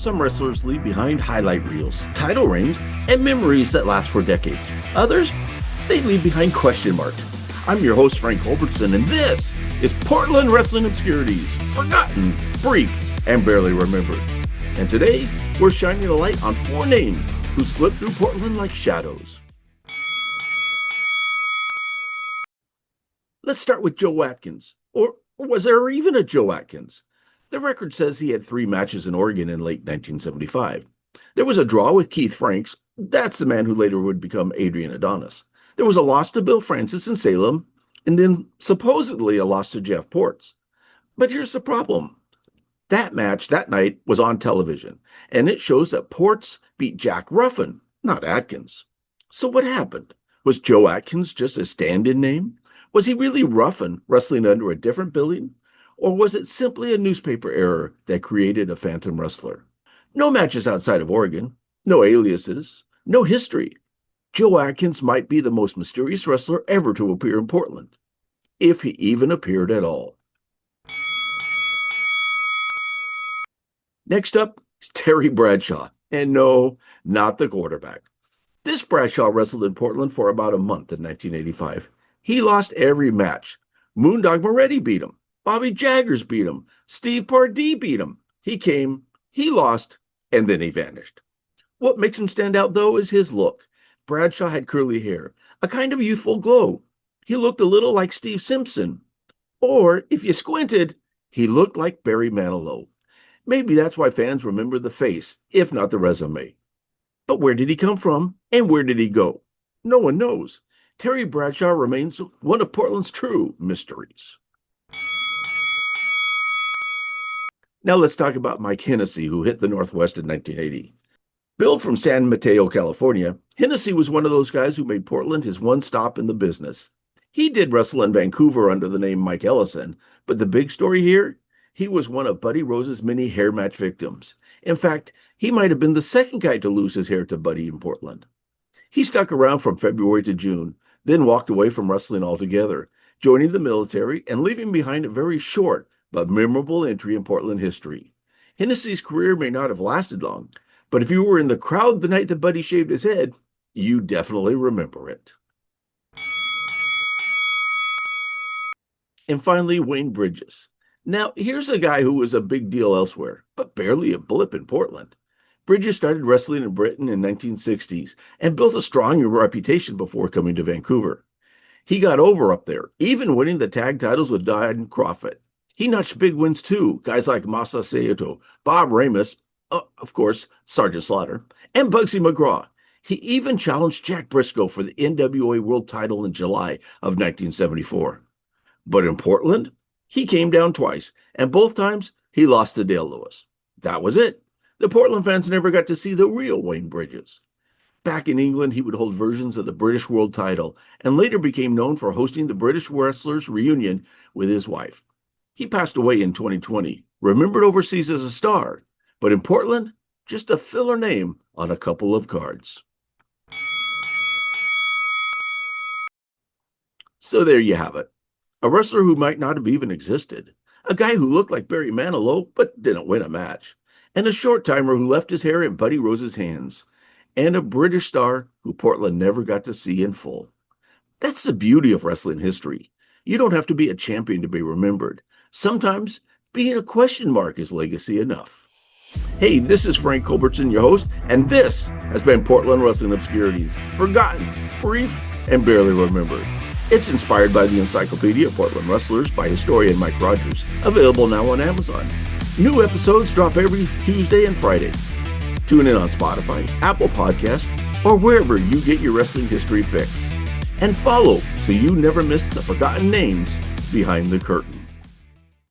Some wrestlers leave behind highlight reels, title reigns, and memories that last for decades. Others, they leave behind question marks. I'm your host, Frank Culbertson, and this is Portland Wrestling Obscurities, forgotten, brief, and barely remembered. And today, we're shining a light on 4 names who slipped through Portland like shadows. Let's start with Joe Atkins. Or was there even a Joe Atkins? The record says he had 3 matches in Oregon in late 1975. There was a draw with Keith Franks. That's the man who later would become Adrian Adonis. There was a loss to Bill Francis in Salem, and then supposedly a loss to Jeff Ports. But here's the problem. That match that night was on television, and it shows that Ports beat Jack Ruffin, not Atkins. So what happened? Was Joe Atkins just a stand-in name? Was he really Ruffin wrestling under a different billing? Or was it simply a newspaper error that created a phantom wrestler? No matches outside of Oregon, no aliases, no history. Joe Atkins might be the most mysterious wrestler ever to appear in Portland, if he even appeared at all. Next up is Terry Bradshaw, and no, not the quarterback. This Bradshaw wrestled in Portland for about a month in 1985. He lost every match. Moondog Moretti beat him. Bobby Jaggers beat him. Steve Pardee beat him. He came, he lost, and then he vanished. What makes him stand out, though, is his look. Bradshaw had curly hair, a kind of youthful glow. He looked a little like Steve Simpson. Or, if you squinted, he looked like Barry Manilow. Maybe that's why fans remember the face, if not the resume. But where did he come from, and where did he go? No one knows. Terry Bradshaw remains one of Portland's true mysteries. Now let's talk about Mike Hennessy, who hit the Northwest in 1980. Billed from San Mateo, California, Hennessy was one of those guys who made Portland his one stop in the business. He did wrestle in Vancouver under the name Mike Ellison, but the big story here? He was one of Buddy Rose's many hair match victims. In fact, he might have been the second guy to lose his hair to Buddy in Portland. He stuck around from February to June, then walked away from wrestling altogether, joining the military and leaving behind a very short but memorable entry in Portland history. Hennessy's career may not have lasted long, but if you were in the crowd the night that Buddy shaved his head, you definitely remember it. And finally, Wayne Bridges. Now, here's a guy who was a big deal elsewhere, but barely a blip in Portland. Bridges started wrestling in Britain in the 1960s and built a strong reputation before coming to Vancouver. He got over up there, even winning the tag titles with Don Crawford. He notched big wins too, guys like Masa Saito, Bob Ramus, of course, Sergeant Slaughter, and Bugsy McGraw. He even challenged Jack Briscoe for the NWA World title in July of 1974. But in Portland, he came down twice, and both times he lost to Dale Lewis. That was it. The Portland fans never got to see the real Wayne Bridges. Back in England, he would hold versions of the British World title, and later became known for hosting the British Wrestlers reunion with his wife. He passed away in 2020, remembered overseas as a star, but in Portland, just a filler name on a couple of cards. So there you have it. A wrestler who might not have even existed. A guy who looked like Barry Manilow but didn't win a match. And a short-timer who left his hair in Buddy Rose's hands. And a British star who Portland never got to see in full. That's the beauty of wrestling history. You don't have to be a champion to be remembered. Sometimes being a question mark is legacy enough. Hey, this is Frank Culbertson, your host, and this has been Portland Wrestling Obscurities. Forgotten, brief, and barely remembered. It's inspired by the Encyclopedia of Portland Wrestlers by historian Mike Rogers, available now on Amazon. New episodes drop every Tuesday and Friday. Tune in on Spotify, Apple Podcasts, or wherever you get your wrestling history fix. And follow so you never miss the forgotten names behind the curtain.